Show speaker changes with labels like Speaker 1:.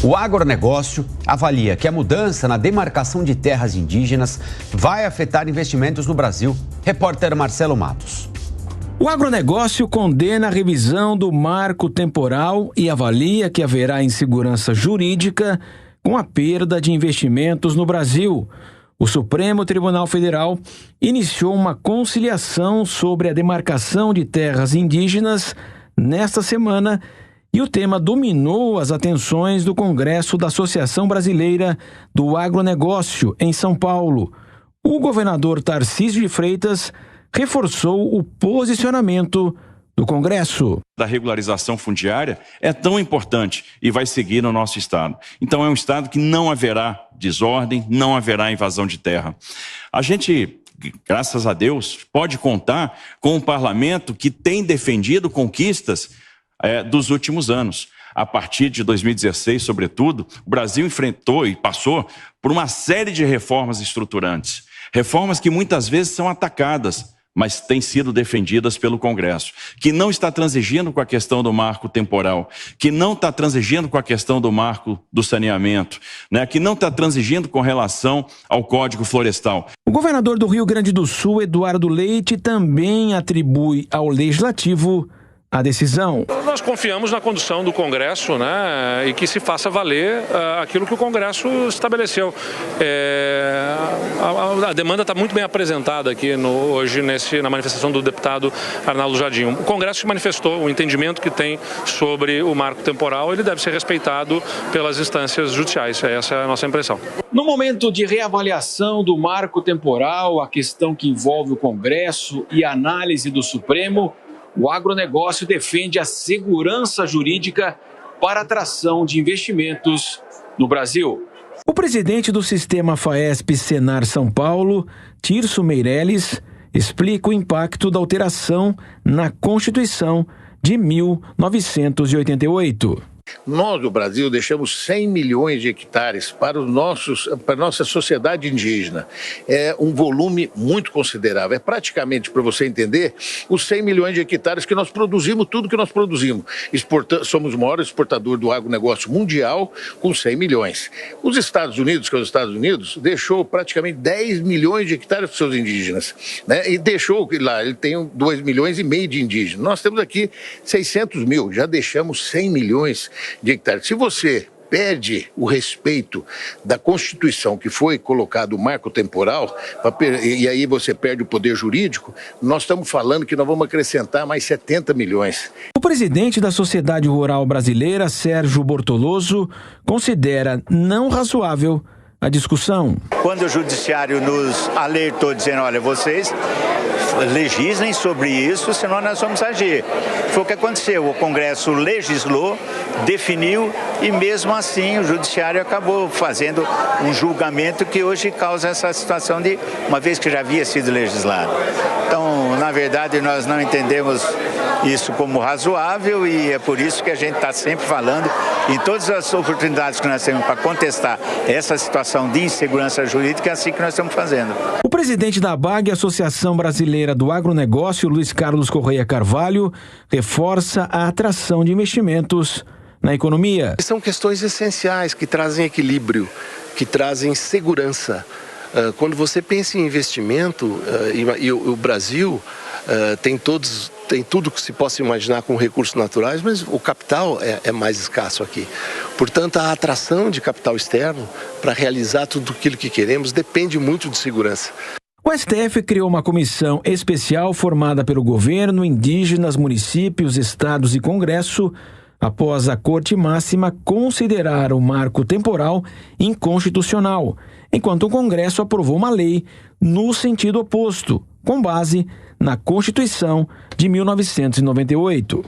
Speaker 1: O agronegócio avalia que a mudança na demarcação de terras indígenas vai afetar investimentos no Brasil. Repórter Marcelo Matos.
Speaker 2: O agronegócio condena a revisão do marco temporal e avalia que haverá insegurança jurídica com a perda de investimentos no Brasil. O Supremo Tribunal Federal iniciou uma conciliação sobre a demarcação de terras indígenas nesta semana e o tema dominou as atenções do Congresso da Associação Brasileira do Agronegócio, em São Paulo. O governador Tarcísio de Freitas reforçou o posicionamento do Congresso.
Speaker 3: Da regularização fundiária é tão importante e vai seguir no nosso estado. Então é um estado que não haverá desordem, não haverá invasão de terra. A gente, graças a Deus, pode contar com um parlamento que tem defendido conquistas dos últimos anos. A partir de 2016, sobretudo, o Brasil enfrentou e passou por uma série de reformas estruturantes. Reformas que muitas vezes são atacadas, mas têm sido defendidas pelo Congresso, que não está transigindo com a questão do marco temporal, que não está transigindo com a questão do marco do saneamento, que não está transigindo com relação ao Código Florestal.
Speaker 2: O governador do Rio Grande do Sul, Eduardo Leite, também atribui ao Legislativo a decisão.
Speaker 4: Nós confiamos na condução do Congresso, e que se faça valer aquilo que o Congresso estabeleceu. A demanda está muito bem apresentada aqui hoje na manifestação do deputado Arnaldo Jardim. O Congresso se manifestou, o entendimento que tem sobre o marco temporal, ele deve ser respeitado pelas instâncias judiciais. Essa é a nossa impressão.
Speaker 2: No momento de reavaliação do marco temporal, a questão que envolve o Congresso e a análise do Supremo, o agronegócio defende a segurança jurídica para a atração de investimentos no Brasil. O presidente do sistema FAESP Senar São Paulo, Tirso Meirelles, explica o impacto da alteração na Constituição de 1988.
Speaker 5: Nós, do Brasil, deixamos 100 milhões de hectares para a nossa sociedade indígena. É um volume muito considerável. É praticamente, para você entender, os 100 milhões de hectares que nós produzimos, tudo que nós produzimos. Somos o maior exportador do agronegócio mundial, com 100 milhões. Os Estados Unidos, que é os Estados Unidos, deixou praticamente 10 milhões de hectares para os seus indígenas. E deixou lá, ele tem 2,5 milhões de indígenas. Nós temos aqui 600 mil, já deixamos 100 milhões de hectares. Se você perde o respeito da Constituição, que foi colocado o marco temporal, e aí você perde o poder jurídico, nós estamos falando que nós vamos acrescentar mais 70 milhões.
Speaker 2: O presidente da Sociedade Rural Brasileira, Sérgio Bortoloso, considera não razoável a discussão.
Speaker 6: Quando o judiciário nos alertou dizendo, olha, vocês legislem sobre isso, senão nós vamos agir. Foi o que aconteceu, o Congresso legislou, definiu e mesmo assim o judiciário acabou fazendo um julgamento que hoje causa essa situação de, uma vez que já havia sido legislado. Então, na verdade, nós não entendemos isso como razoável e é por isso que a gente está sempre falando em todas as oportunidades que nós temos para contestar essa situação de insegurança jurídica, é assim que nós estamos fazendo.
Speaker 2: O presidente da ABAG, Associação Brasileira do Agronegócio, Luiz Carlos Correia Carvalho, reforça a atração de investimentos na economia.
Speaker 7: São questões essenciais que trazem equilíbrio, que trazem segurança. Quando você pensa em investimento, e o Brasil tem tudo que se possa imaginar com recursos naturais, mas o capital é mais escasso aqui. Portanto, a atração de capital externo para realizar tudo aquilo que queremos depende muito de segurança.
Speaker 2: O STF criou uma comissão especial formada pelo governo, indígenas, municípios, estados e Congresso, após a Corte Máxima considerar o marco temporal inconstitucional, enquanto o Congresso aprovou uma lei no sentido oposto, com base na Constituição de 1998.